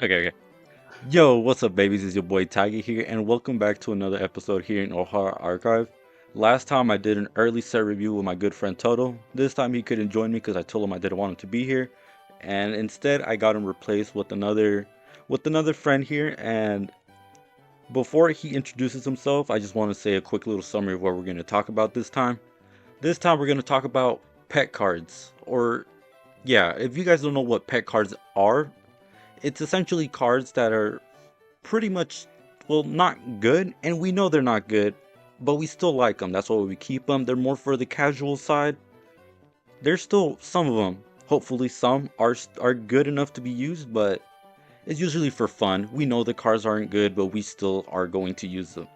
Okay. Yo, what's up, babies? It's your boy Tiger here, and welcome back to another episode here in Ohara Archive. Last time I did an early set review with my good friend Toto. This time he couldn't join me because I told him I didn't want him to be here, and instead I got him replaced with another friend here. And before he introduces himself, I just want to say a quick little summary of what we're going to talk about this time. This time we're going to talk about pet cards, or yeah, if you guys don't know what pet cards are, it's essentially cards that are pretty much, well, not good, and we know they're not good, but we still like them. That's why we keep them. They're more for the casual side. There's still some of them. Hopefully, some are good enough to be used, but it's usually for fun. We know the cards aren't good, but we still are going to use them.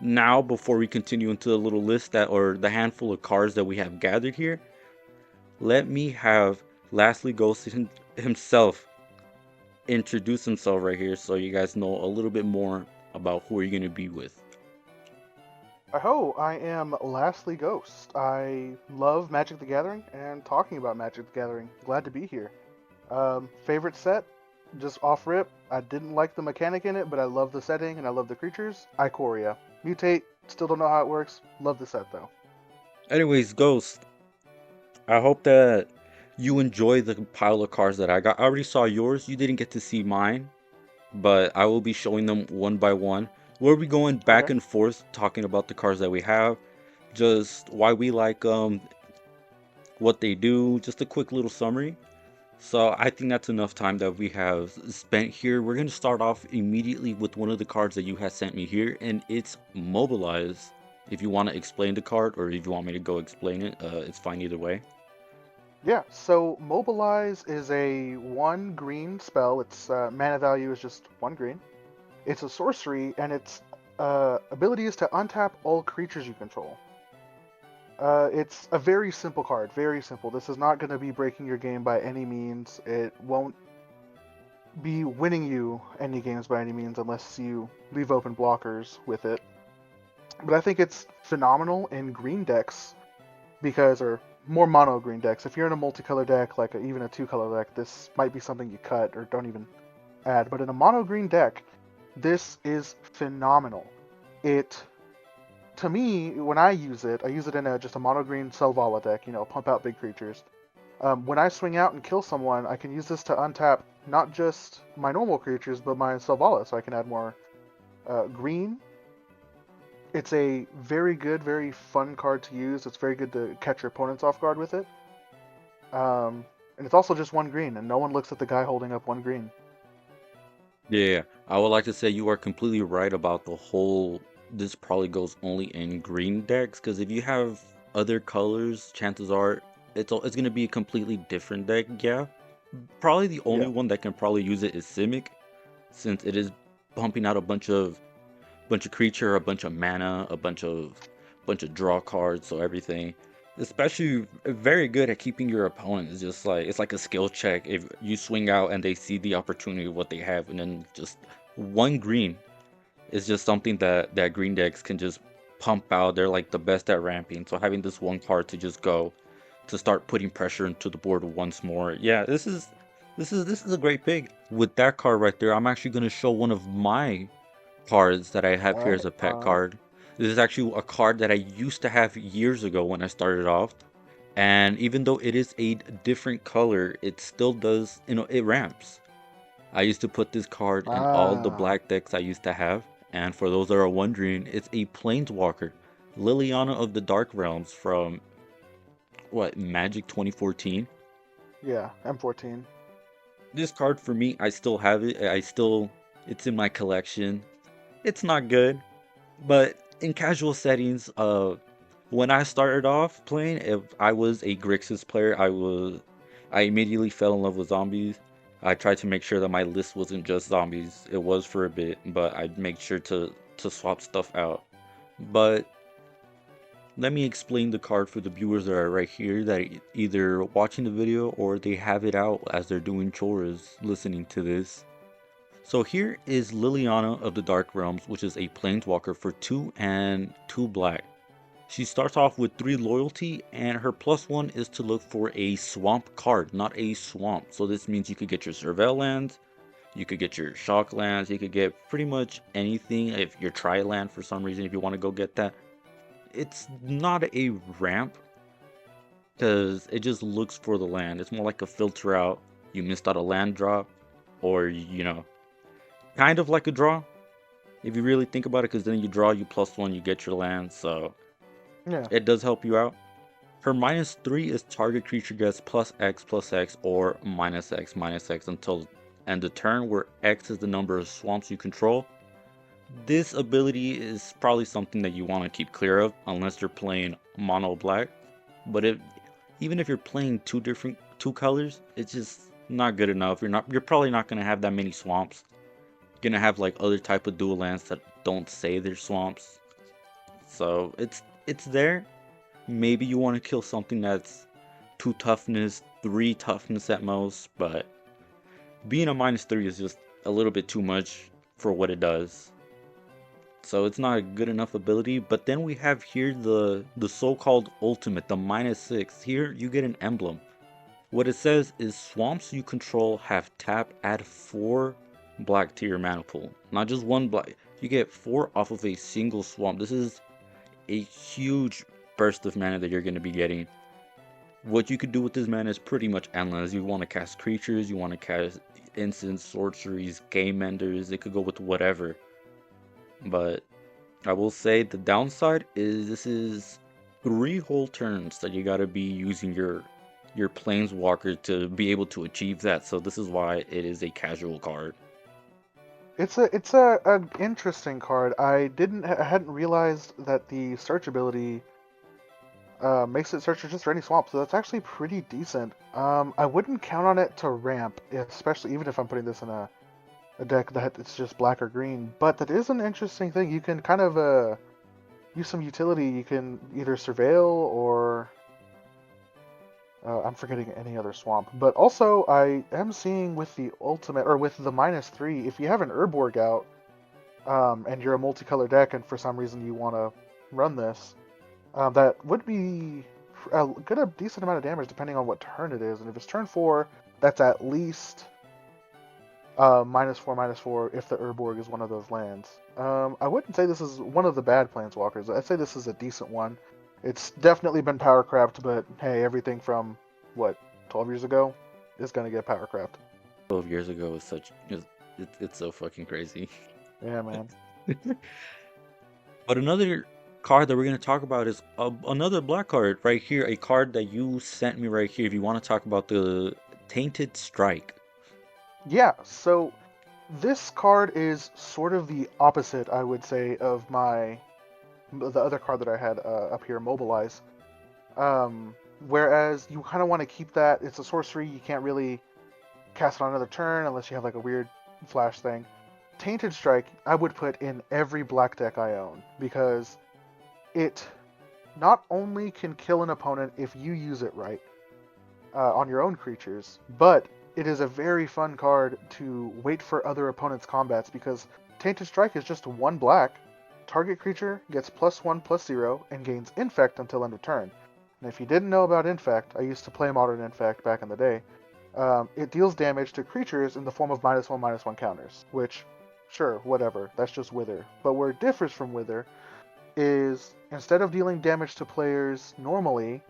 Now, before we continue into the little list that, or the handful of cards that we have gathered here, let me have Lastly Ghost himself introduce himself right here so you guys know a little bit more about who you're going to be with. Ho, I am Lastly Ghost. I love Magic the Gathering and talking about Magic the Gathering. Glad to be here. Favorite set? Just off rip, I didn't like the mechanic in it, but I love the setting and I love the creatures. Ikoria. Mutate, still don't know how it works. Love the set though. Anyways, Ghost, I hope that you enjoy the pile of cards that I got. I already saw yours. You didn't get to see mine, but I will be showing them one by one. We'll be going back Okay. and forth talking about the cards that we have, just why we like them, what they do, just a quick little summary. So I think that's enough time that we have spent here. We're going to start off immediately with one of the cards that you have sent me here, and it's Mobilize. If you want to explain the card, or if you want me to go explain it, it's fine either way. Yeah, so Mobilize is a 1 green spell. Its mana value is just 1 green. It's a sorcery, and its ability is to untap all creatures you control. It's a very simple card, very simple. This is not going to be breaking your game by any means. It won't be winning you any games by any means unless you leave open blockers with it. But I think it's phenomenal in green decks because, or more mono green decks. If you're in a multicolor deck, like even a two-color deck, this might be something you cut or don't even add. But in a mono green deck, this is phenomenal. It To me, when I use it in just a mono green Selvala deck, pump out big creatures. When I swing out and kill someone, I can use this to untap not just my normal creatures, but my Selvala, so I can add more green. It's a very good, very fun card to use. It's very good to catch your opponents off guard with it. And it's also just 1 green, and no one looks at the guy holding up 1 green. Yeah, I would like to say you are completely right about the whole. This probably goes only in green decks, because if you have other colors, chances are it's gonna be a completely different deck. Yeah, probably the only Yeah. one that can probably use it is Simic, since it is pumping out a bunch of creature, a bunch of mana, a bunch of draw cards, so everything. Especially very good at keeping your opponent. It's just like it's like a skill check. If you swing out and they see the opportunity of what they have, and then just one green is just something that green decks can just pump out. They're like the best at ramping. So having this one card to just go to start putting pressure into the board once more. Yeah, this is a great pick. With that card right there, I'm actually gonna show one of my cards that I have All here right. as a pet All right. card. This is actually a card that I used to have years ago when I started off. And even though it is a different color, it still does, it ramps. I used to put this card in all the Ah. black decks I used to have. And for those that are wondering, it's a Planeswalker, Liliana of the Dark Realms from, what, Magic 2014? Yeah. M14. This card for me, I still have it. It's in my collection. It's not good, but in casual settings, when I started off playing, if I was a Grixis player, I immediately fell in love with zombies. I tried to make sure that my list wasn't just zombies. It was for a bit, but I'd make sure to swap stuff out. But let me explain the card for the viewers that are right here that either watching the video or they have it out as they're doing chores listening to this. So here is Liliana of the Dark Realms, which is a planeswalker for 2 and 2 black. She starts off with 3 loyalty, and her +1 is to look for a swamp card, not a swamp. So this means you could get your Surveil lands, You could get your shock lands. You could get pretty much anything if your tri land for some reason if you want to go get that. It's not a ramp because it just looks for the land. It's more like a filter out. You missed out a land drop, or kind of like a draw if you really think about it. Because then you draw, you +1, you get your land, so Yeah. it does help you out. Her -3 is target creature gets +X or -X until end of turn, where X is the number of swamps you control. This ability is probably something that you want to keep clear of unless you're playing mono black. But even if you're playing two colors, it's just not good enough. You're probably not gonna have that many swamps. You're gonna have like other type of dual lands that don't say they're swamps. So it's there. Maybe you want to kill something that's 2 toughness, 3 toughness at most, but being a -3 is just a little bit too much for what it does. So it's not a good enough ability. But then we have here the so-called ultimate, the -6. Here you get an emblem. What it says is swamps you control have tap, add 4 black to your mana pool. Not just 1 black. You get 4 off of a single swamp. This is a huge burst of mana that you're going to be getting. What you could do with this mana is pretty much endless. You want to cast creatures, you want to cast instants, sorceries, game enders. It could go with whatever. But I will say the downside is this is 3 whole turns that you got to be using your planeswalker to be able to achieve that. So this is why it is a casual card. It's a an interesting card. I hadn't realized that the search ability makes it search just for any swamp, so that's actually pretty decent. I wouldn't count on it to ramp, especially even if I'm putting this in a deck that it's just black or green. But that is an interesting thing. You can kind of use some utility. You can either surveil or I'm forgetting any other swamp. But also, I am seeing with the ultimate or with the -3, if you have an Urborg out, and you're a multicolor deck, and for some reason you want to run this, that would be a decent amount of damage depending on what turn it is. And if it's turn 4, that's at least -4/-4 if the Urborg is one of those lands. I wouldn't say this is one of the bad planeswalkers. I'd say this is a decent one. It's definitely been power craft, but hey, everything from what 12 years ago is gonna get power craft. 12 years ago is it's so fucking crazy. Yeah, man. But another card that we're going to talk about is another black card right here, a card that you sent me right here. If you want to talk about the Tainted Strike. Yeah, so this card is sort of the opposite, I would say, of the other card that I had up here, Mobilize. Whereas you kind of want to keep that. It's a sorcery. You can't really cast it on another turn unless you have like a weird flash thing. Tainted Strike, I would put in every black deck I own because it not only can kill an opponent if you use it right on your own creatures, but it is a very fun card to wait for other opponents' combats because Tainted Strike is just 1 black. Target creature gets +1/+0 and gains Infect until end of turn. And if you didn't know about Infect, I used to play Modern Infect back in the day. It deals damage to creatures in the form of -1/-1 counters, which, sure, whatever, that's just Wither. But where it differs from Wither is instead of dealing damage to players normally,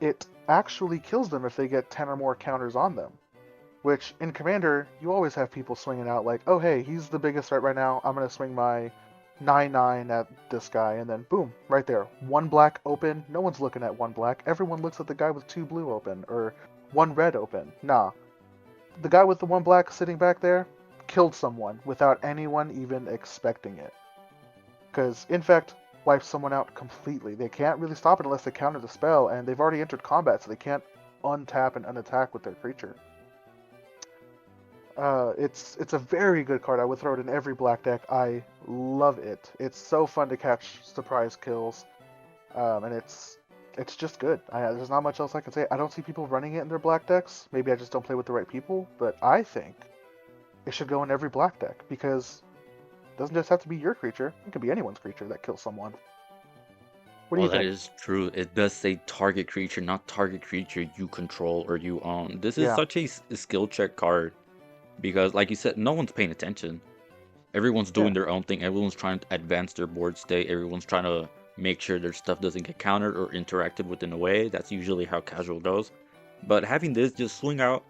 it actually kills them if they get 10 or more counters on them. Which, in Commander, you always have people swinging out like, oh hey, he's the biggest threat right now, I'm going to swing my 9/9 at this guy, and then boom, right there. 1 black open, no one's looking at 1 black, everyone looks at the guy with 2 blue open, or 1 red open. Nah. The guy with the 1 black sitting back there killed someone without anyone even expecting it. Because Infect wipes someone out completely. They can't really stop it unless they counter the spell, and they've already entered combat, so they can't untap and unattack with their creature. It's a very good card. I would throw it in every black deck. I love it. It's so fun to catch surprise kills, and it's just good. There's not much else I can say. I don't see people running it in their black decks. Maybe I just don't play with the right people, but I think it should go in every black deck because it doesn't just have to be your creature. It could be anyone's creature that kills someone. What do you Well, that think? is true. It does say target creature, not target creature you control or you own. This is Yeah. such a skill check card. because, like you said, no one's paying attention. Everyone's Yeah. doing their own thing. Everyone's trying to advance their board state. Everyone's trying to make sure their stuff doesn't get countered or interacted with in a way. That's usually how casual goes. But having this just swing out,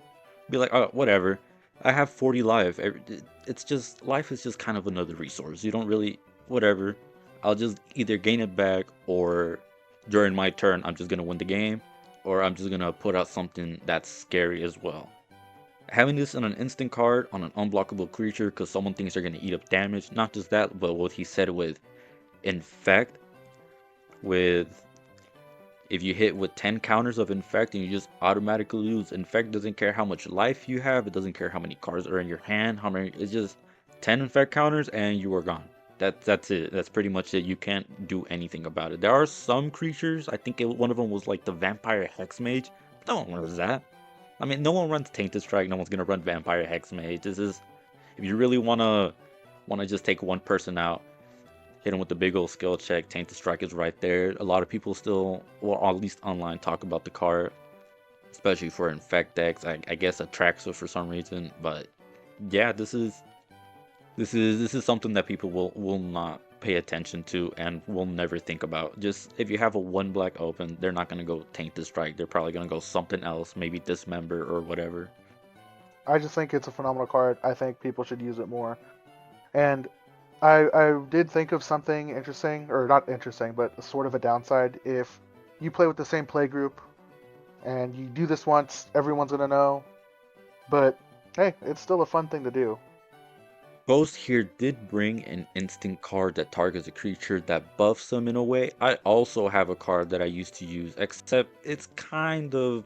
be like, oh, whatever. I have 40 life. It's just, life is just kind of another resource. You don't really, whatever. I'll just either gain it back or during my turn, I'm just going to win the game or I'm just going to put out something that's scary as well. Having this on an instant card on an unblockable creature because someone thinks they're going to eat up damage. Not just that, but what he said with Infect, with if you hit with 10 counters of Infect and you just automatically lose. Infect doesn't care how much life you have, it doesn't care how many cards are in your hand, how many, it's just 10 Infect counters and you are gone. That's it. That's pretty much it. You can't do anything about it. There are some creatures, I think one of them was like the Vampire Hexmage. No one runs that. I mean, no one runs Tainted Strike, no one's gonna run Vampire Hexmage. This is, if you really wanna just take one person out, hit him with the big old skill check. Tainted Strike is right there. A lot of people still, or at least online, talk about the card, especially for Infect decks. I guess Atraxa for some reason, but yeah, this is something that people will not pay attention to and will never think about. Just if you have a one black open, they're not gonna go Tainted Strike. They're probably gonna go something else, maybe Dismember or whatever. I just think it's a phenomenal card. I think people should use it more. And I did think of something interesting, or not interesting, but sort of a downside. If you play with the same play group and you do this once, everyone's gonna know. But hey, it's still a fun thing to do. Ghost here did bring an instant card that targets a creature that buffs them in a way. I also have a card that I used to use, except it's kind of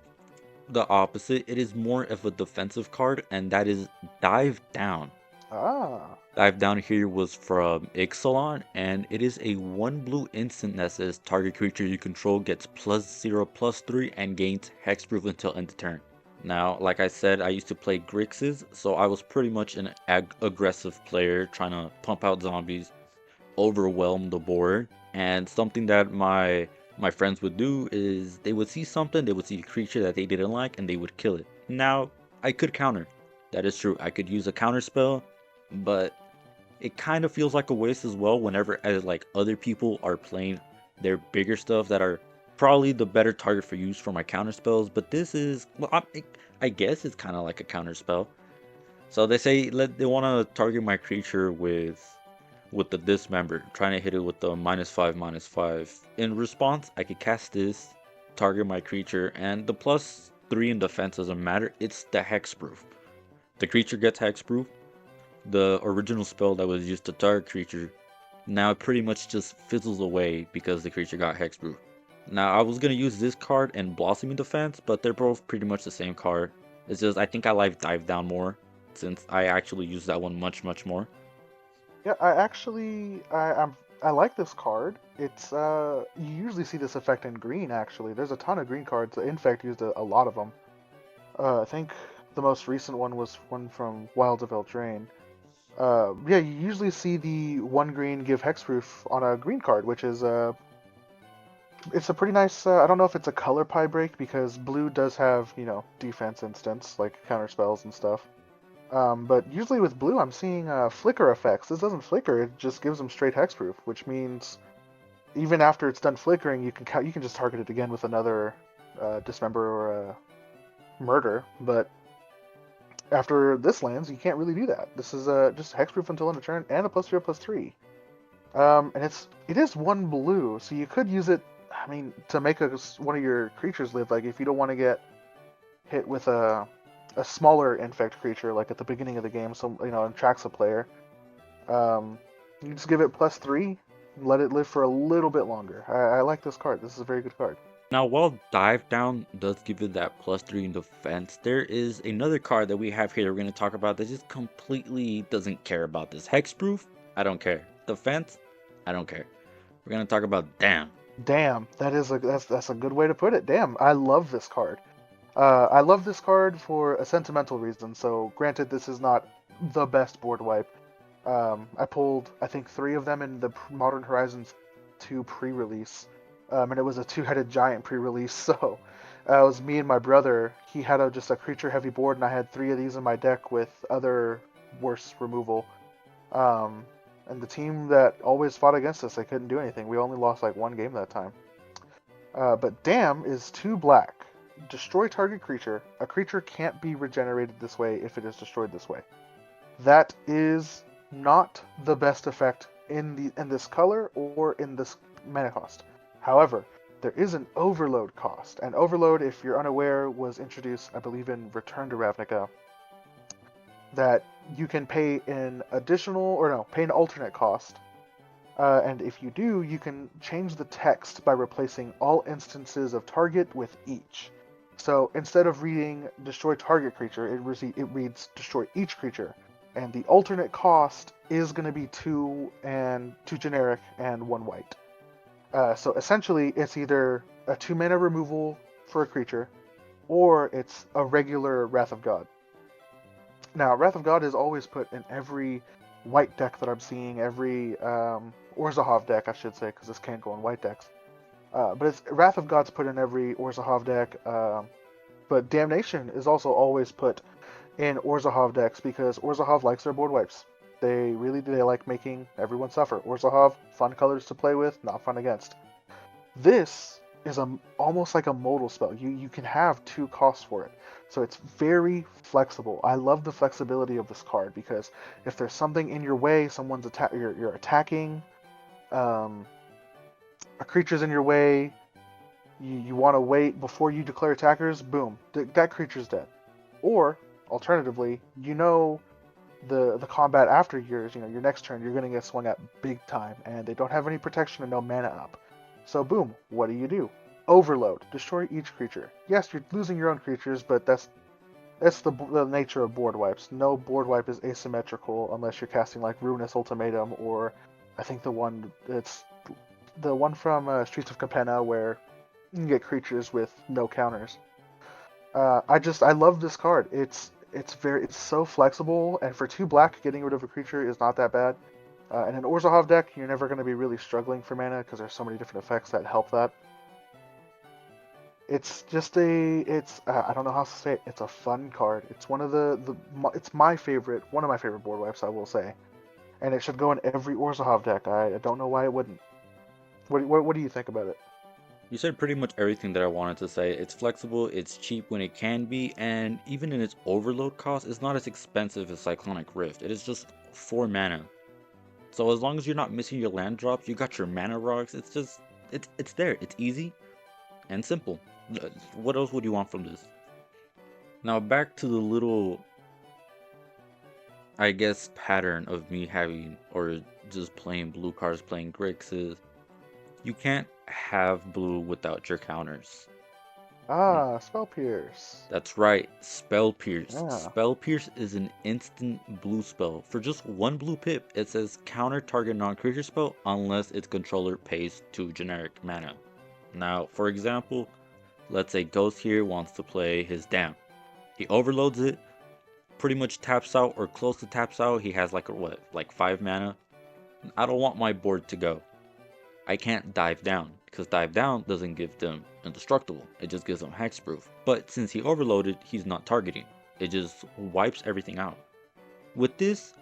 the opposite. It is more of a defensive card, and that is Dive Down. Ah, Dive Down here was from Ixalan, and it is a 1 blue instant that says target creature you control gets +0/+3 and gains hexproof until end of turn. Now, like I said, I used to play Grixis, so I was pretty much an aggressive player trying to pump out zombies, overwhelm the board, and something that my friends would do is they would see something, they would see a creature that they didn't like, and they would kill it. Now, I could counter. That is true. I could use a counter spell, but it kind of feels like a waste as well whenever like other people are playing their bigger stuff that are probably the better target for use for my counter spells. But this is, well, I guess it's kind of like a counter spell. So they say they want to target my creature with the Dismember, trying to hit it with the -5/-5. In response, I could cast this, target my creature, and the +3 in defense doesn't matter. It's the hexproof. The creature gets hexproof. The original spell that was used to target creature now it pretty much just fizzles away because the creature got hexproof. Now I was gonna use this card and Blossoming Defense, but they're both pretty much the same card. It's just I think I like Dive Down more since I actually use that one much more. yeah. I like this card. It's you usually see this effect in green. Actually, there's a ton of green cards. Infect used a lot of them. I think the most recent one was one from Wilds of Eldraine. Yeah, you usually see the one green give hexproof on a green card, which is it's a pretty nice. I don't know if it's a color pie break because blue does have defense instants like counter spells and stuff. But usually with blue, I'm seeing flicker effects. This doesn't flicker; it just gives them straight hexproof, which means even after it's done flickering, you can just target it again with another dismember or murder. But after this lands, you can't really do that. This is just hexproof until end of turn and a +0/+3. And it is one blue, so you could use it. I mean, to make one of your creatures live. Like if you don't want to get hit with a smaller infect creature, like at the beginning of the game, so attracts a player. You just give it +3, and let it live for a little bit longer. I like this card. This is a very good card. Now while Dive Down does give it that +3 in defense, there is another card that we have here that we're going to talk about that just completely doesn't care about this. Hexproof, I don't care. Defense, I don't care. We're going to talk about Damn. Damn, that's a good way to put it. Damn, I love this card. I love this card for a sentimental reason. So, granted, this is not the best board wipe. I pulled, I think, 3 of them in the Modern Horizons 2 pre-release, and it was a 2-headed giant pre-release. So, It was me and my brother. He had just a creature heavy board, and I had three of these in my deck with other worse removal. Um, and the team that always fought against us, they couldn't do anything. We only lost like one game that time. But Dam is 2 black. Destroy target creature. A creature can't be regenerated this way if it is destroyed this way. That is not the best effect in this color or in this mana cost. However, there is an overload cost, and overload, if you're unaware, was introduced, I believe, in Return to Ravnica. That you can pay an additional, or no, pay an alternate cost, and if you do, you can change the text by replacing all instances of target with each. So instead of reading destroy target creature, it reads destroy each creature. And the alternate cost is going to be two generic and 1 white. So essentially, it's either a 2 mana removal for a creature, or it's a regular Wrath of God. Now, Wrath of God is always put in every white deck that I'm seeing, every Orzhov deck, I should say, because this can't go in white decks. But it's Wrath of God's put in every Orzhov deck. But Damnation is also always put in Orzhov decks because Orzhov likes their board wipes. They really do. They like making everyone suffer. Orzhov, fun colors to play with, not fun against. This is almost like a modal spell. You can have 2 costs for it. So it's very flexible. I love the flexibility of this card because if there's something in your way, you're attacking, a creature's in your way, you want to wait before you declare attackers, boom, that creature's dead. Or alternatively, the combat after yours, your next turn, you're gonna get swung at big time, and they don't have any protection and no mana up. So boom, what do? Overload, destroy each creature. Yes, you're losing your own creatures, but that's the nature of board wipes. No board wipe is asymmetrical unless you're casting like Ruinous Ultimatum, or I think the one from Streets of Capenna where you can get creatures with no counters. I love this card. It's so flexible, and for 2 black, getting rid of a creature is not that bad. In an Orzhov deck, you're never going to be really struggling for mana because there's so many different effects that help that. It's just I don't know how to say it. It's a fun card. It's one of it's one of my favorite board wipes, I will say, and it should go in every Orzhov deck. I don't know why it wouldn't. What do you think about it? You said pretty much everything that I wanted to say. It's flexible, it's cheap when it can be, and even in its overload cost, it's not as expensive as Cyclonic Rift. It is just 4 mana. So as long as you're not missing your land drops, you got your mana rocks, it's there. It's easy and simple. What else would you want from this? Now back to the little, I guess, pattern of me having, or just playing blue cards, playing Grixis. You can't have blue without your counters. Spell Pierce. That's right, Spell Pierce. Yeah. Spell Pierce is an instant blue spell. For just 1 blue pip, it says counter target non-creature spell unless its controller pays 2 generic mana. Now, for example, let's say Ghost here wants to play his Dam. He overloads it, pretty much taps out or close to taps out. He has like 5 mana. I don't want my board to go. I can't dive down because dive down doesn't give them indestructible. It just gives them hexproof. But since he overloaded, he's not targeting. It just wipes everything out. With this,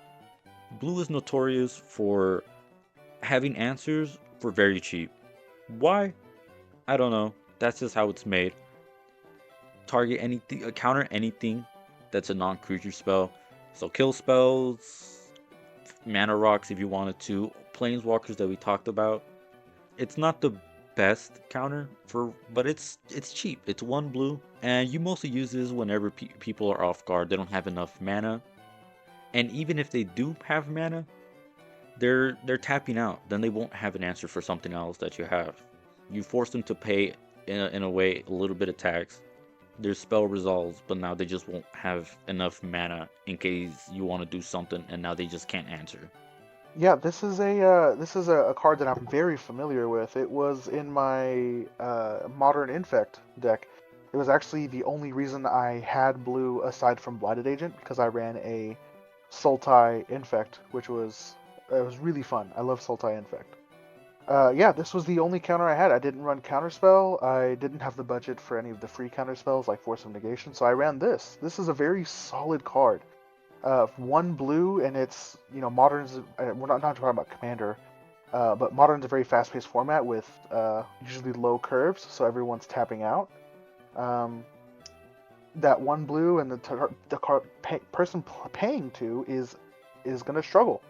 blue is notorious for having answers for very cheap. Why? I don't know. That's just how it's made. Target anything, counter anything that's a non-creature spell. So kill spells, mana rocks if you wanted to, planeswalkers that we talked about. It's not the best counter but it's cheap. It's 1 blue, and you mostly use this whenever people are off guard. They don't have enough mana, and even if they do have mana, they're tapping out. Then they won't have an answer for something else that you have. You force them to pay in a way a little bit of tax. Their spell resolves, but now they just won't have enough mana in case you want to do something, and now they just can't answer. Yeah, this is a card that I'm very familiar with. It was in my Modern Infect deck. It was actually the only reason I had blue aside from Blighted Agent because I ran a Sultai Infect, which was really fun. I love Sultai Infect. Yeah, this was the only counter I had. I didn't run Counterspell. I didn't have the budget for any of the free counter spells like Force of Negation, so I ran this. This is a very solid card. One blue, and it's, Modern's. We're not talking about Commander, but Modern's a very fast-paced format with usually low curves, so everyone's tapping out. Um, that one blue and person paying to is gonna struggle.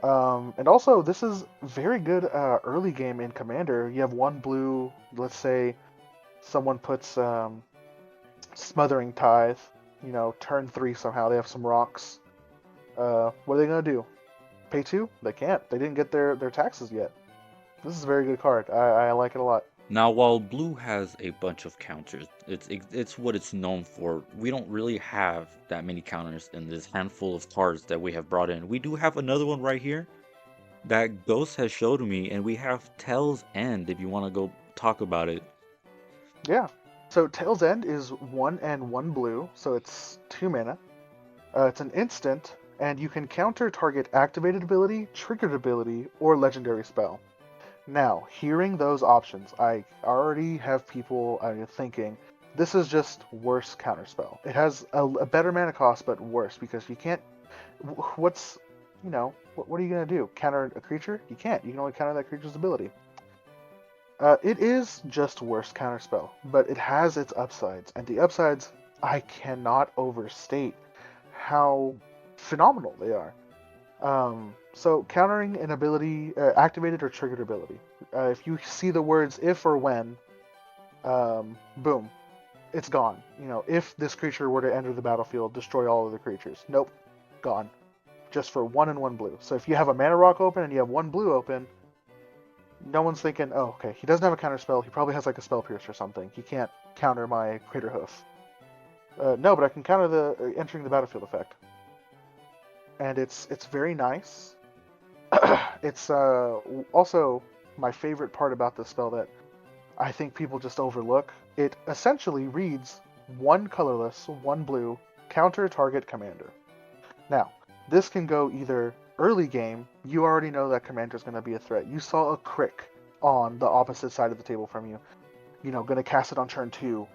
And also, this is very good early game in Commander. You have one blue. Let's say someone puts Smothering Tithe. Turn 3 somehow. They have some rocks. What are they gonna do? Pay 2? They can't. They didn't get their taxes yet. This is a very good card. I like it a lot. Now, while blue has a bunch of counters, it's what it's known for. We don't really have that many counters in this handful of cards that we have brought in. We do have another one right here that Ghost has showed me, and we have Tail's End if you want to go talk about it. Yeah. So Tail's End is 1 and 1 blue, so it's 2 mana. It's an instant, and you can counter target activated ability, triggered ability, or legendary spell. Now, hearing those options, I already have people thinking this is just worse counterspell. It has a better mana cost, but worse because you can't. What's what are you gonna do? Counter a creature? You can't. You can only counter that creature's ability. It is just worse counterspell, but it has its upsides, and the upsides I cannot overstate how phenomenal they are. So countering an ability, activated or triggered ability. If you see the words if or when, boom, it's gone. If this creature were to enter the battlefield, destroy all of the creatures. Nope, gone. Just for 1 and 1 blue. So if you have a mana rock open and you have 1 blue open, no one's thinking, oh, okay, he doesn't have a counter spell. He probably has like a spell pierce or something. He can't counter my Crater Hoof. No, but I can counter the entering the battlefield effect. And it's very nice. It's also my favorite part about this spell that I think people just overlook. It essentially reads 1 colorless, 1 blue, counter target commander. Now, this can go either early game, you already know that commander's going to be a threat. You saw a Crick on the opposite side of the table from you. Going to cast it on turn 2.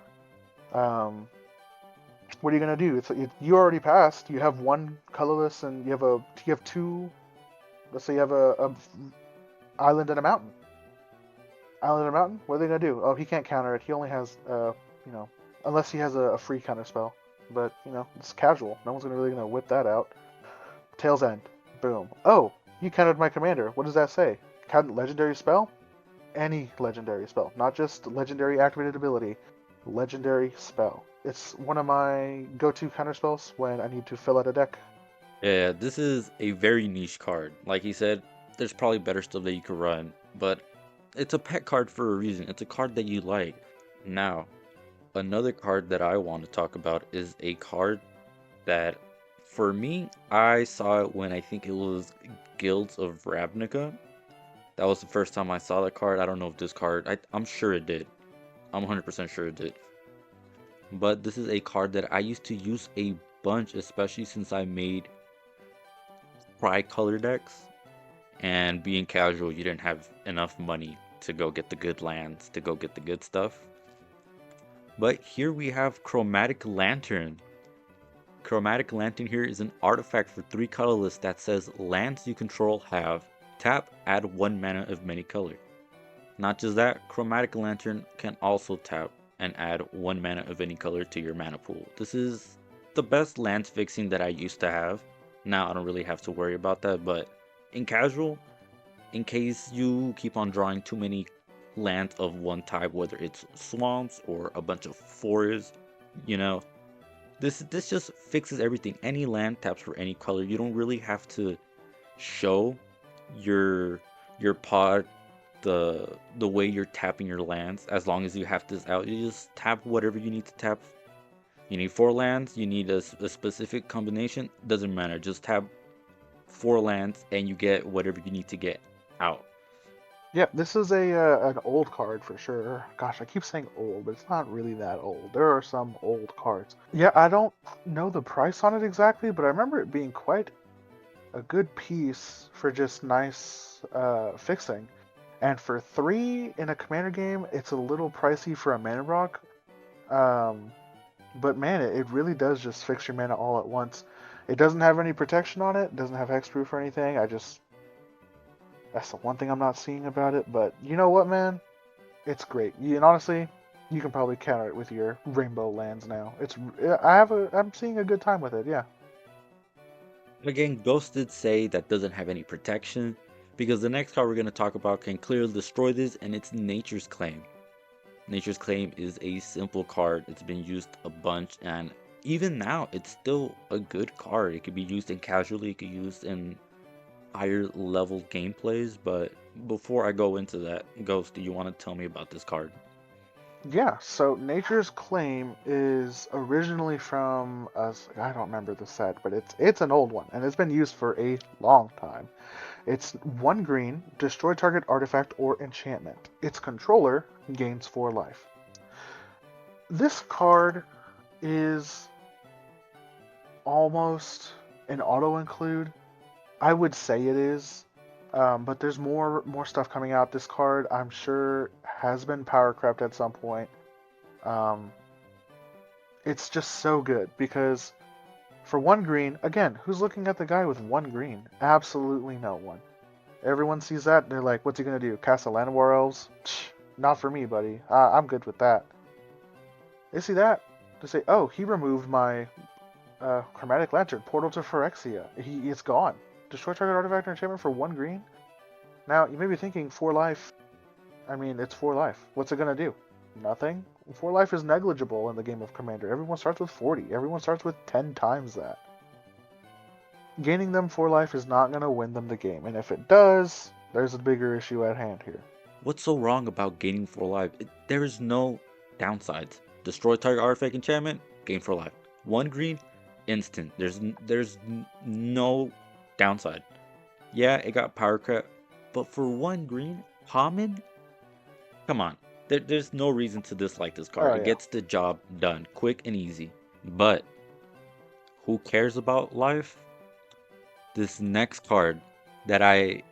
What are you going to do? You already passed. You have 1 colorless and you have 2. Let's say you have a island and a mountain. Island and a mountain? What are they gonna do? Oh, he can't counter it. He only has, unless he has a free counter spell. But it's casual. No one's really gonna whip that out. Tail's End. Boom. Oh, you countered my commander. What does that say? Legendary spell? Any legendary spell, not just legendary activated ability. Legendary spell. It's one of my go-to counter spells when I need to fill out a deck. Yeah, this is a very niche card. Like he said, there's probably better stuff that you could run, but it's a pet card for a reason. It's a card that you like. Now, another card that I want to talk about is a card that, for me, I saw it when I think it was Guilds of Ravnica. That was the first time I saw that card. I don't know if this card, I'm sure it did. I'm 100% sure it did. But this is a card that I used to use a bunch, especially since I made tri-color decks. And being casual, you didn't have enough money to go get the good lands, to go get the good stuff. But here we have Chromatic Lantern. Chromatic Lantern here is an artifact for 3 colorless that says lands you control have tap, add 1 mana of many color. Not just that, Chromatic Lantern can also tap and add 1 mana of any color to your mana pool. This is the best land fixing that I used to have. Now I don't really have to worry about that, but in casual, in case you keep on drawing too many lands of one type, whether it's swamps or a bunch of forests, this just fixes everything. Any land taps for any color. You don't really have to show your pod the way you're tapping your lands. As long as you have this out, you just tap whatever you need to tap. You need 4 lands, you need a specific combination, doesn't matter, just tap 4 lands and you get whatever you need to get out. Yep, this is an old card for sure. Gosh, I keep saying old, but it's not really that old. There are some old cards. Yeah, I don't know the price on it exactly, but I remember it being quite a good piece for just nice fixing. And for 3 in a commander game, it's a little pricey for a mana rock. Um, but man, it really does just fix your mana all at once. It doesn't have any protection on it, doesn't have hexproof or anything. That's the one thing I'm not seeing about it. But you know what, man? It's great. And honestly, you can probably counter it with your rainbow lands now. I'm seeing a good time with it. Yeah. Again, Ghost did say that doesn't have any protection, because the next card we're going to talk about can clearly destroy this, and it's Nature's Claim. Nature's Claim is a simple card. It's been used a bunch, and even now, it's still a good card. It could be used in casually, it could be used in higher level gameplays. But before I go into that, Ghost, do you want to tell me about this card? Yeah, so Nature's Claim is originally from us. I don't remember the set, but it's an old one and it's been used for a long time. It's 1 green, destroy target artifact or enchantment. Its controller gains 4 life. This card is almost an auto include. I would say it is, but there's more stuff coming out. This card, I'm sure, has been power crept at some point. Um, it's just so good because for 1 green, again, who's looking at the guy with 1 green? Absolutely no one. Everyone sees that, they're like, what's he gonna do? Cast a Llanowar Elves? Not for me, buddy. I'm good with that. They see that, they say, oh, he removed my Chromatic Lantern, Portal to Phyrexia. It's gone. Destroy target artifact or enchantment for 1 green? Now, you may be thinking, 4 life. I mean, it's 4 life. What's it gonna do? Nothing. 4 life is negligible in the game of Commander. Everyone starts with 40. Everyone starts with 10 times that. Gaining them 4 life is not gonna win them the game, and if it does, there's a bigger issue at hand here. What's so wrong about gaining 4 life? There is no downsides. Destroy target artifact enchantment, gain 4 life. 1 green, instant. There's no downside. Yeah, it got power crept, but for 1 green, Haman? Come on. There's no reason to dislike this card. Oh It yeah. gets the job done, quick and easy. But who cares about life? This next card that I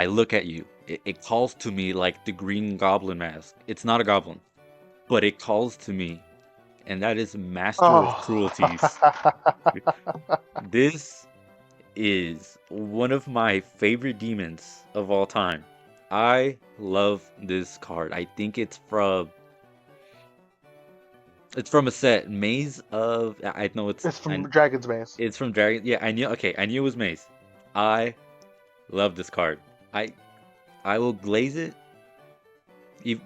look at you. It calls to me like the Green Goblin mask. It's not a goblin, but it calls to me, and that is Master of Cruelties. Oh. This is one of my favorite demons of all time. I love this card. I think it's from a set, Maze of, I know It's from Dragon's Maze. it's from Dragon. Yeah, I knew. Okay, I knew it was Maze. I love this card. I I will glaze it,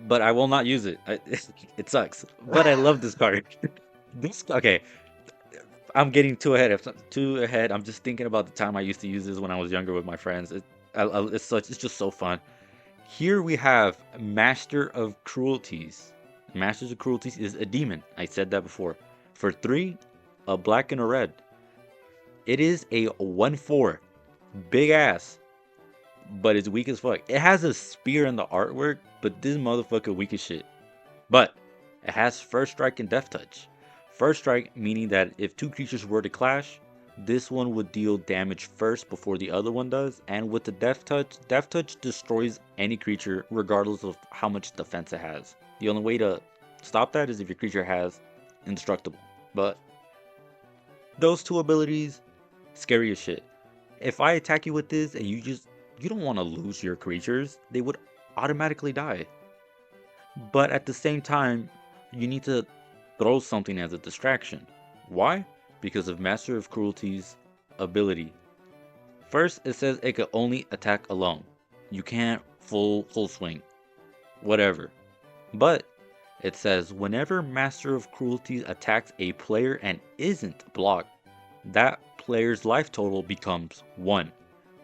but I will not use it. It sucks. But I love this card. This okay. I'm getting too ahead. I'm just thinking about the time I used to use this when I was younger with my friends. It's just so fun. Here we have Master of Cruelties. Masters of Cruelties is a demon. I said that before. For 3, a black and a red. It is a 1/4. Big ass. But it's weak as fuck. It has a spear in the artwork, but this motherfucker weak as shit. But it has First Strike and Death Touch. First Strike meaning that if 2 creatures were to clash, this one would deal damage first before the other one does. And with the Death Touch destroys any creature regardless of how much defense it has. The only way to stop that is if your creature has Indestructible. But those 2 abilities, scary as shit. If I attack you with this and you don't want to lose your creatures, they would automatically die. But at the same time, you need to throw something as a distraction. Why? Because of Master of Cruelty's ability. First, it says it can only attack alone. You can't full swing. Whatever. But it says whenever Master of Cruelty attacks a player and isn't blocked, that player's life total becomes 1.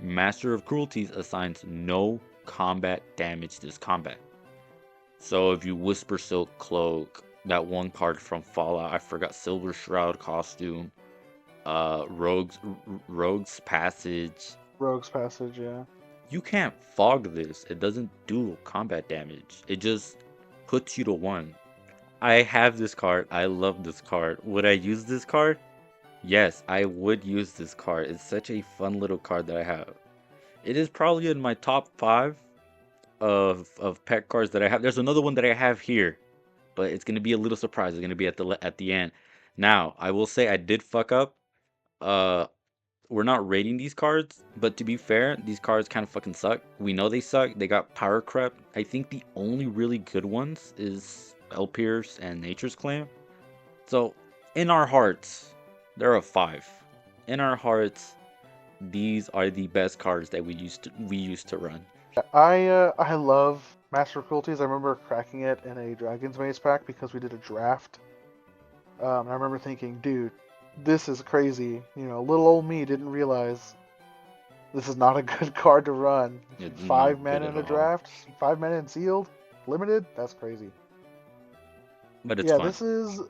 Master of Cruelties assigns no combat damage this combat. So if you Whisper Silk Cloak, that one card from Fallout, I forgot, Silver Shroud costume, Rogue's Passage. Rogue's Passage, yeah. You can't fog this. It doesn't do combat damage. It just puts you to 1. I have this card. I love this card. Would I use this card? Yes, I would use this card. It's such a fun little card that I have. It is probably in my top 5 of pet cards that I have. There's another one that I have here, but it's gonna be a little surprise. It's gonna be at the end. Now, I will say I did fuck up. Uh, we're not rating these cards, but to be fair, these cards kind of fucking suck. We know they suck. They got power crept. I think the only really good ones is Elpierce and Nature's Claim. So, in our hearts, they're a 5. In our hearts, these are the best cards that we used to run. I love Master of Cruelties. I remember cracking it in a Dragon's Maze pack because we did a draft. And I remember thinking, dude, this is crazy. You know, little old me didn't realize this is not a good card to run. It's Five not good mana at in a all, draft, 5 mana in sealed, limited. That's crazy. but it's Yeah, fun. this is.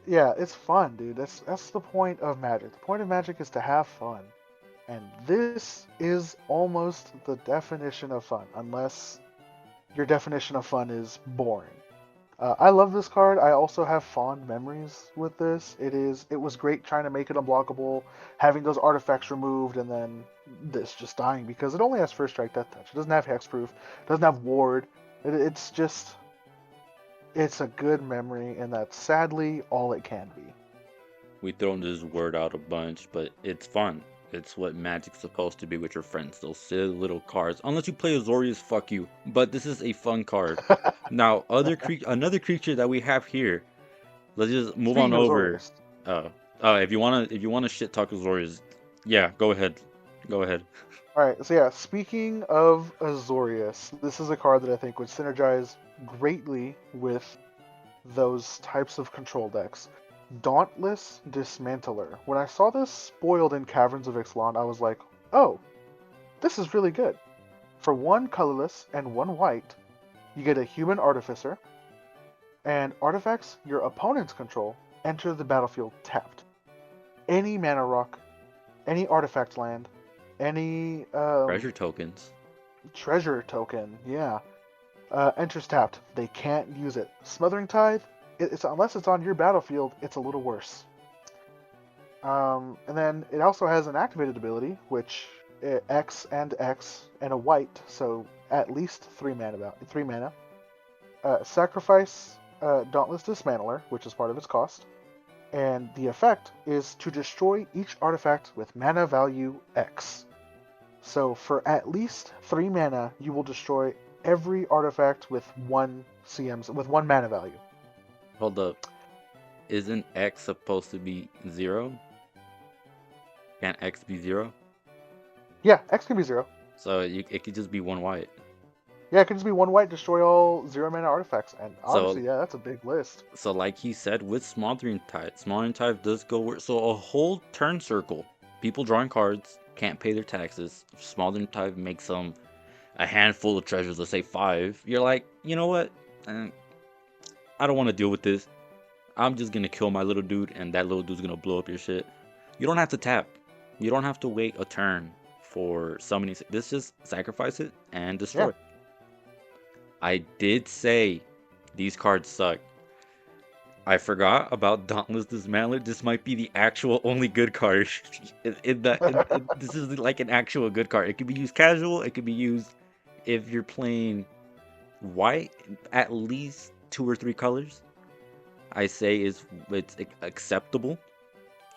Yeah, it's fun, dude. That's the point of Magic. The point of Magic is to have fun, and this is almost the definition of fun, unless your definition of fun is boring. I love this card. I also have fond memories with this. It was great trying to make it unblockable, having those artifacts removed, and then this just dying because it only has first strike, death touch. It doesn't have hexproof, doesn't have ward. It's just it's a good memory, and that's sadly all it can be. We thrown this word out a bunch, but it's fun. It's what Magic's supposed to be with your friends. Those silly little cards. Unless you play Azorius, fuck you. But this is a fun card. Now, another creature that we have here. Let's just move on Speaking of over. Azorius, Uh, if you wanna shit talk Azorius, yeah, go ahead, go ahead. all right. So yeah, speaking of Azorius, this is a card that I think would synergize greatly with those types of control decks. Dauntless Dismantler. When I saw this spoiled in Caverns of Ixalan, I was like, oh, this is really good. For one colorless and one white, you get a human artificer, and artifacts your opponents control enter the battlefield tapped. Any mana rock, any artifact land, any Treasure tokens. treasure token, yeah, enters tapped. They can't use it. Smothering Tithe, it's unless it's on your battlefield, it's a little worse. And then it also has an activated ability, which X and X and a white, so at least 3 mana. Sacrifice Dauntless Dismantler, which is part of its cost, and the effect is to destroy each artifact with mana value X. So for at least 3 mana, you will destroy every artifact with with one mana value. Hold up. Isn't X supposed to be 0? Can't X be 0? Yeah, X can be 0. So it could just be one white. Yeah, it can just be one white, destroy all 0 mana artifacts, and obviously, So yeah, that's a big list. so like he said with Smothering Tithe does go so a whole turn circle. People drawing cards can't pay their taxes. Smothering Tithe makes them a handful of treasures, let's say 5. You're like, you know what? Eh, I don't want to deal with this. I'm just gonna kill my little dude, and that little dude's gonna blow up your shit. You don't have to tap. You don't have to wait a turn for summoning. This just sacrifice it and Yeah, destroy. I did say these cards suck. I forgot about Dauntless Dismantler. This might be the actual only good card. This is like an actual good card. It could be used casual. It could be used if you're playing white, at least 2 or 3 colors. I say it's acceptable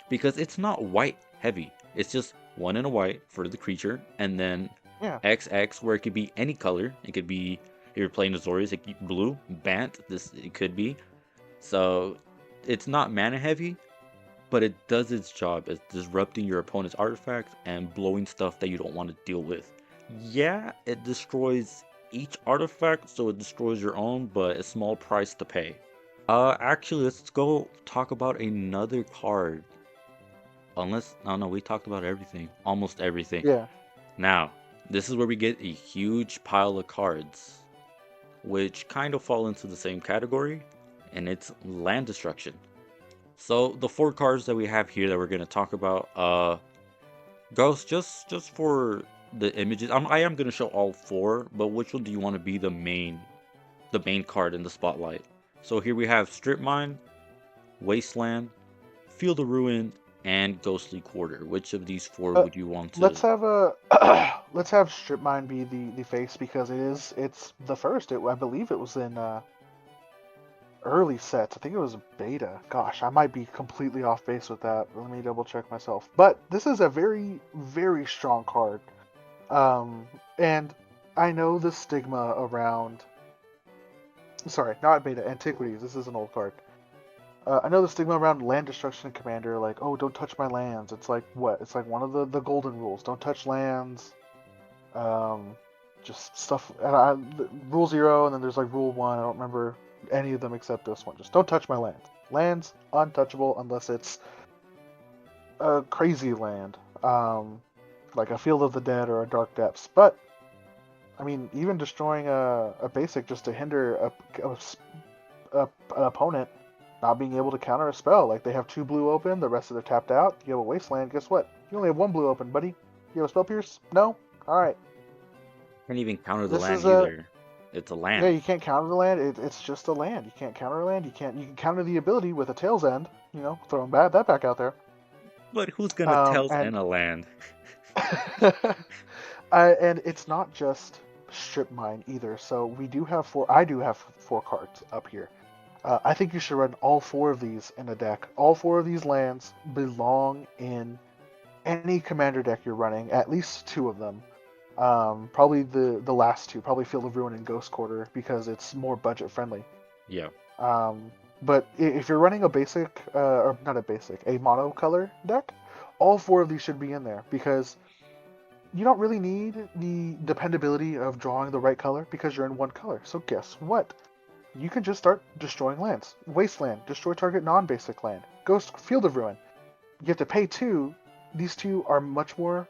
because it's not white heavy. It's just one in a white for the creature, and then yeah, XX where it could be any color. It could be if you're playing Azorius, it could be blue, Bant. This it could be. So it's not mana heavy, but it does its job as disrupting your opponent's artifacts and blowing stuff that you don't want to deal with. Yeah, it destroys each artifact, so it destroys your own, but a small price to pay. Actually, let's go talk about another card. Unless, oh no, we talked about everything, almost everything. yeah. Now, this is where we get a huge pile of cards, which kind of fall into the same category, and it's land destruction. So the 4 cards that we have here that we're gonna talk about, Ghost, just for the images, I am gonna show all 4, but which one do you want to be the main card in the spotlight? So here we have Strip Mine, Wasteland, Field of Ruin, and Ghostly Quarter. Which of these four Uh, would you want let's to? have a let's have Strip Mine be the face because it's the first. I believe it was in early sets. I think it was beta. Gosh, I might be completely off base with that. Let me double check myself. But this is a very very strong card. And I know the stigma around. Sorry, not beta. Antiquities. This is an old card. I know the stigma around land destruction in Commander, like, oh, don't touch my lands. It's like what? It's like one of the golden rules. Don't touch lands. Um, just stuff. And rule 0, and then there's like rule 1. I don't remember any of them except this one. Just don't touch my lands. Lands untouchable unless it's a crazy land, like a Field of the Dead or a Dark Depths. But I mean, even destroying a basic just to hinder an opponent not being able to counter a spell. Like they have 2 blue open, the rest of it tapped out. You have a wasteland. Guess what? You only have 1 blue open, buddy. You have a spell pierce? No. All right. Can't even counter the This land is a either. It's a yeah. land. You can't counter the land. It's just a land. You can't counter a land. You can counter the ability with a tail's end. Throwing that back out there. But who's gonna Tails And in a land? and it's not just strip mine either. So we do have 4. I do have 4 cards up here. I think you should run all 4 of these in a deck. All 4 of these lands belong in any commander deck you're running. At least 2 of them. Probably the last 2, probably Field of Ruin and Ghost Quarter, because it's more budget friendly. Yeah. But if you're running a basic, or not a basic, a monocolor deck, all 4 of these should be in there because you don't really need the dependability of drawing the right color because you're in one color. So guess what? You can just start destroying lands. Wasteland, destroy target non-basic land. Ghost, Field of Ruin. You have to pay 2. These 2 are much more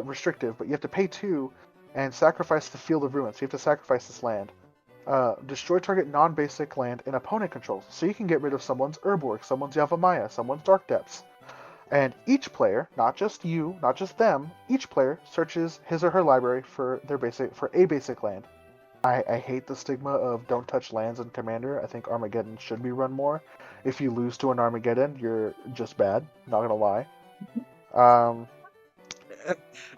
restrictive, but you have to pay 2 and sacrifice the Field of Ruin. So you have to sacrifice this land. Destroy target non-basic land and opponent controls. So you can get rid of someone's Urborg, someone's Yavimaya, someone's Dark Depths. And each player, not just you, not just them, each player searches his or her library for a basic land. I hate the stigma of don't touch lands in Commander. I think Armageddon should be run more. If you lose to an Armageddon, you're just bad. Not gonna lie. Um,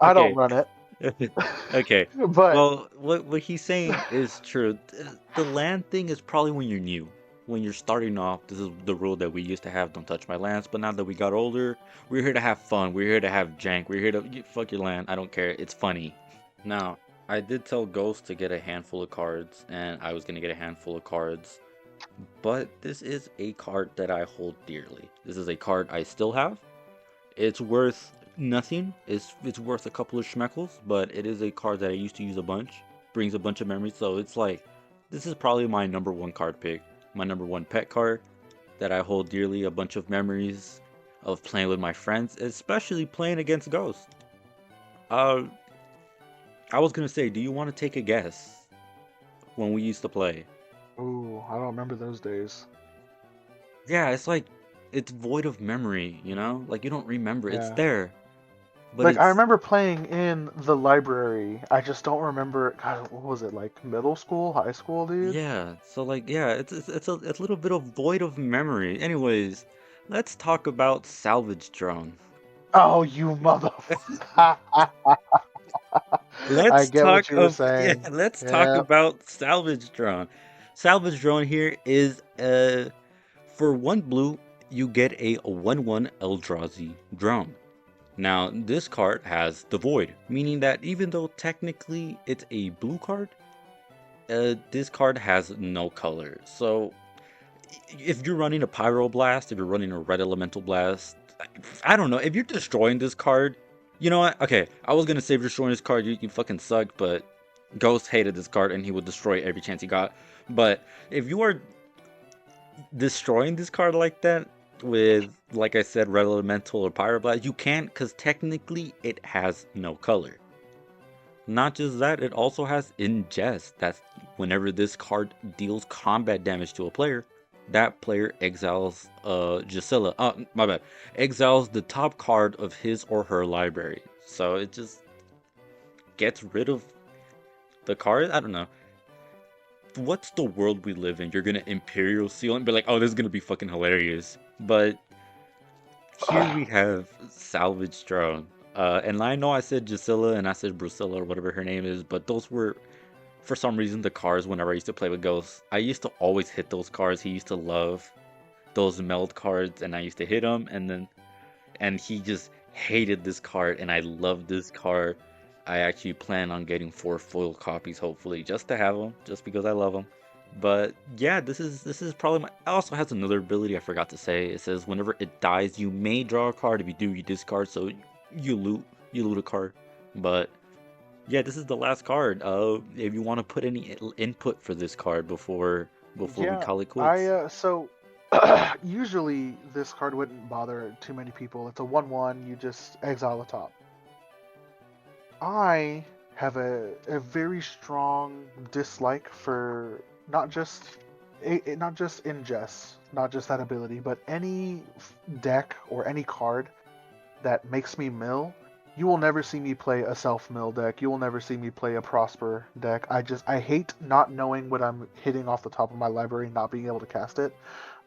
I don't Okay. run it, Okay. but Well, what he's saying is true. The land thing is probably when you're new. When you're starting off, this is the rule that we used to have, don't touch my lands. But now that we got older, we're here to have fun. We're here to have jank. We're here to fuck your land. I don't care. It's funny. Now, I did tell Ghost to get a handful of cards, and I was gonna get a handful of cards. But this is a card that I hold dearly. This is a card I still have. It's worth nothing. It's worth a couple of schmeckles, but it is a card that I used to use a bunch. Brings a bunch of memories, so it's like this is probably my number 1 card pick. My number 1 pet card that I hold dearly. A bunch of memories of playing with my friends, especially playing against Ghost. Uh, I was gonna say, do you want to take a guess when we used to play? ooh, I don't remember those days. Yeah, it's like it's void of memory, you know? Like you don't remember. It's Yeah. there, but Like I it's remember playing in the library. I just don't remember. God, what was it like? Middle school, high school, dude? yeah. So like yeah, it's a little bit of void of memory. Anyways, let's talk about Salvage Drone. Oh, you mother! I Let's get what talk you were of yeah, saying. let's talk Yeah. about Salvage Drone. Salvage Drone here is for 1 blue you get a 1/1 Eldrazi drone. Now, this card has the Void, meaning that even though technically it's a blue card, this card has no color. So, if you're running a Pyroblast, if you're running a Red Elemental Blast, I don't know. If you're destroying this card, you know what? Okay, I was gonna say if you're destroying this card, you fucking suck, but Ghost hated this card and he would destroy every chance he got. But if you are destroying this card like that with, like I said, Red Elemental or Pyroblast, you can't because technically it has no color. Not just that, it also has Ingest. That's whenever this card deals combat damage to a player, that player exiles Gisela. My bad. Exiles the top card of his or her library. So it just gets rid of the card. I don't know. What's the world we live in? You're gonna Imperial Seal and be like, oh, this is gonna be fucking hilarious. But Here we have Salvage Drone. And I know I said Gisela and I said Brusilla or whatever her name is, but those were, for some reason, the cards whenever I used to play with Ghosts. I used to always hit those cards. He used to love those meld cards, and I used to hit him, and he just hated this card, and I loved this card. I actually plan on getting 4 full copies, hopefully, just to have them, just because I love them. But yeah, this is probably my. It also has another ability I forgot to say. It says whenever it dies, you may draw a card. If you do, you discard. So you loot, you loot a card. But yeah, this is the last card. If you want to put any input for this card before we Yeah, call it I quits. so usually this card wouldn't bother too many people. It's a 1/1. You just exile the top. I have a very strong dislike for not just not just ingest, not just that ability, but any deck or any card that makes me mill. You will never see me play a self mill deck. You will never see me play a prosper deck. I hate not knowing what I'm hitting off the top of my library, and not being able to cast it.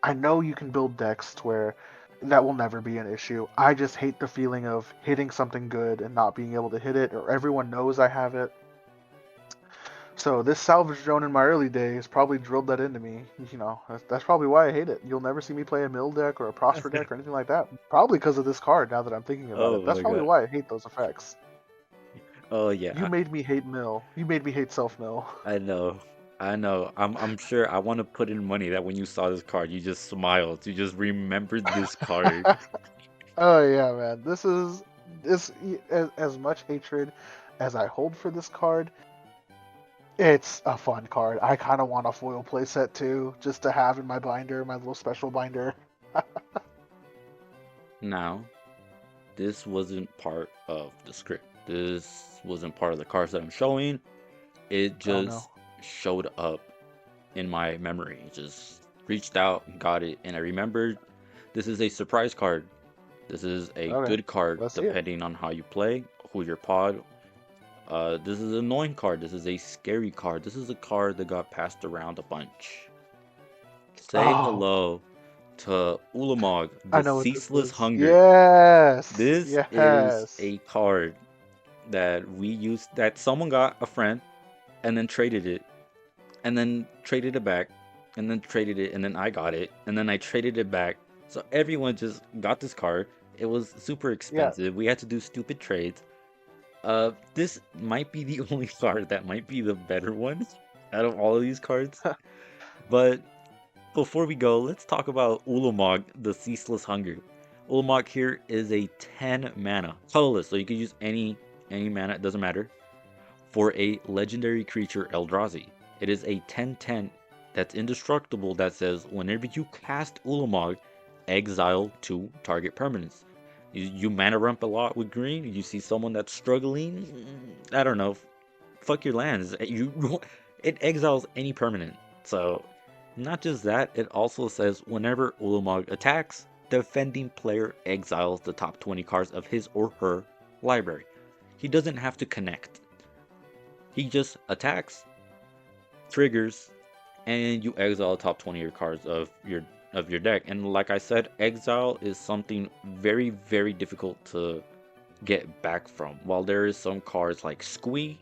I know you can build decks to where that will never be an issue. I just hate the feeling of hitting something good and not being able to hit it, or everyone knows I have it. So this salvage drone in my early days probably drilled that into me. That's probably why I hate it. You'll never see me play a mill deck or a prosper deck or anything like that. Probably because of this card. Now that I'm thinking about it, Oh that's my probably God. why I hate those effects. Oh You yeah. made me hate mill. You made me hate self mill. I know. I know. I'm sure I want to put in money that when you saw this card, you just smiled. You just remembered this card. Oh yeah, man. This as much hatred as I hold for this card. It's a fun card. I kind of want a foil playset too, just to have in my binder, my little special binder. Now, this wasn't part of the script. This wasn't part of the cards that I'm showing. It Oh no. just showed up in my memory. It just reached out, got it, and I remembered this is a surprise card. This is a Okay. good card Let's see it. depending on how you play, who your pod. This is an annoying card. This is a scary card. This is a card that got passed around a bunch. Say Oh, hello to Ulamog, I the know what this Ceaseless is. Hunger. Yes. This is Yes. a card that we used, that someone got a friend and then traded it, and then traded it back, and then traded it, and then I got it, and then I traded it back. So everyone just got this card. It was super Yeah. expensive. We had to do stupid trades. This might be the only card that might be the better one out of all of these cards. But before we go, let's talk about Ulamog, the Ceaseless Hunger. Ulamog here is a 10 mana, colorless, so you can use any mana, it doesn't matter, for a legendary creature Eldrazi. It is a 10/10 that's indestructible that says whenever you cast Ulamog, exile 2 target permanents. You mana rump a lot with green, you see someone that's struggling, I don't know, fuck your lands. It exiles any permanent. So not just that, it also says whenever Ulamog attacks, defending player exiles the top 20 cards of his or her library. He doesn't have to connect. He just attacks, triggers, and you exile the top 20 of your cards of your deck. And like I said, exile is something very, very difficult to get back from. While there is some cards like Squee,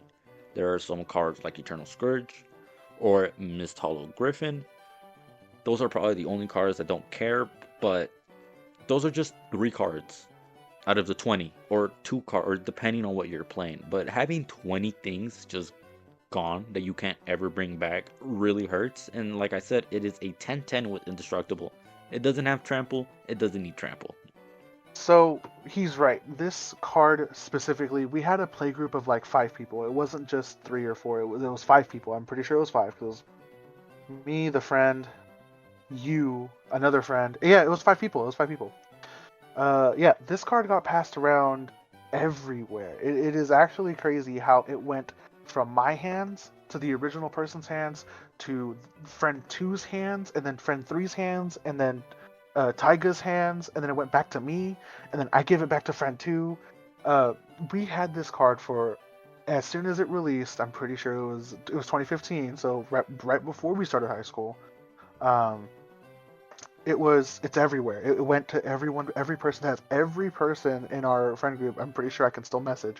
there are some cards like Eternal Scourge or Mist Hollow Griffin. Those are probably the only cards that don't care, but those are just 3 cards out of the 20, or 2 cards, or depending on what you're playing. But having 20 things just gone that you can't ever bring back really hurts. And like I said, it is a 10/10 with Indestructible. It doesn't have trample, it doesn't need trample. So he's right. This card specifically, we had a play group of like 5 people. It wasn't just 3 or 4. It was 5 people. I'm pretty sure it was 5 because it was me, the friend, you, another friend. Yeah, it was 5 people. It was 5 people. Yeah, this card got passed around everywhere. It is actually crazy how it went from my hands to the original person's hands to friend two's hands, and then friend three's hands, and then Taiga's hands, and then it went back to me, and then I gave it back to friend two. Uh, we had this card for as soon as it released. I'm pretty sure it was 2015, so right before we started high school. Um, it's everywhere. It went to everyone. Every person in our friend group. I'm pretty sure I can still message.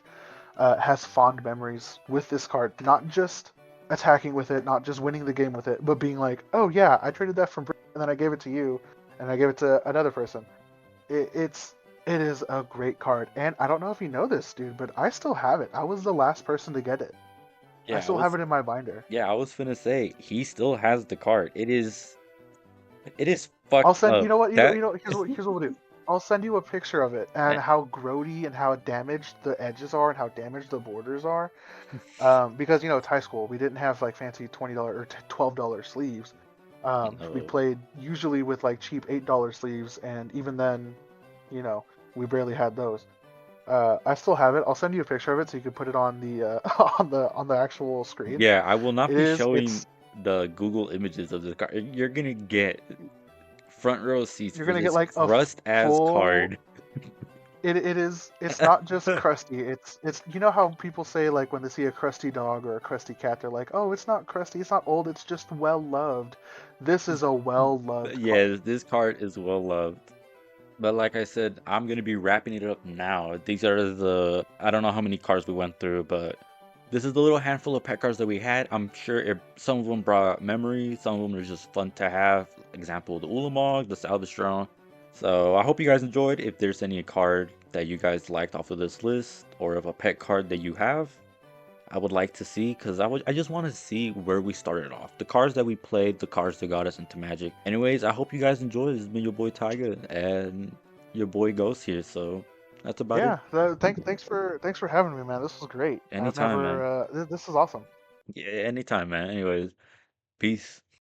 Has fond memories with this card. Not just attacking with it, not just winning the game with it, but being like, oh yeah, I traded that from Brit, and then I gave it to you, and I gave it to another person. It's it is a great card, and I don't know if you know this, dude, but I still have it. I was the last person to get it. I Yeah, I still have was it in my binder. yeah, I was finna say he still has the card. It is I'll fucked send. You up. know what? That Here's what we'll do. I'll send you a picture of it and how grody and how damaged the edges are and how damaged the borders are. Because it's high school, we didn't have like fancy $20 or $12 sleeves. We no. played usually with like cheap $8 sleeves, and even then, you know, we barely had those. I still have it. I'll send you a picture of it so you can put it on the on the actual screen. Yeah, I will not It be is. showing It's the Google images of the card. You're gonna get front row seats You're for gonna get this like a crust ass full. card. It is. It's not just crusty. It's. You know how people say like when they see a crusty dog or a crusty cat, they're like, oh, it's not crusty. It's not old. It's just well loved. This is a well loved card. Yeah, this card is well loved. But like I said, I'm gonna be wrapping it up now. These are I don't know how many cards we went through, but this is the little handful of pet cards that we had. I'm sure some of them brought memories, some of them are just fun to have. Example, the Ulamog, the Salvestron. So I hope you guys enjoyed. If there's any card that you guys liked off of this list, or of a pet card that you have, I would like to see, because I just want to see where we started off. The cards that we played, the cards that got us into Magic. Anyways, I hope you guys enjoyed. This has been your boy Tiger and your boy Ghost here. So that's about it. Yeah. Thanks for having me, man. This was great. I've Anytime, never. man. This is awesome. Yeah, anytime, man. Anyways, peace.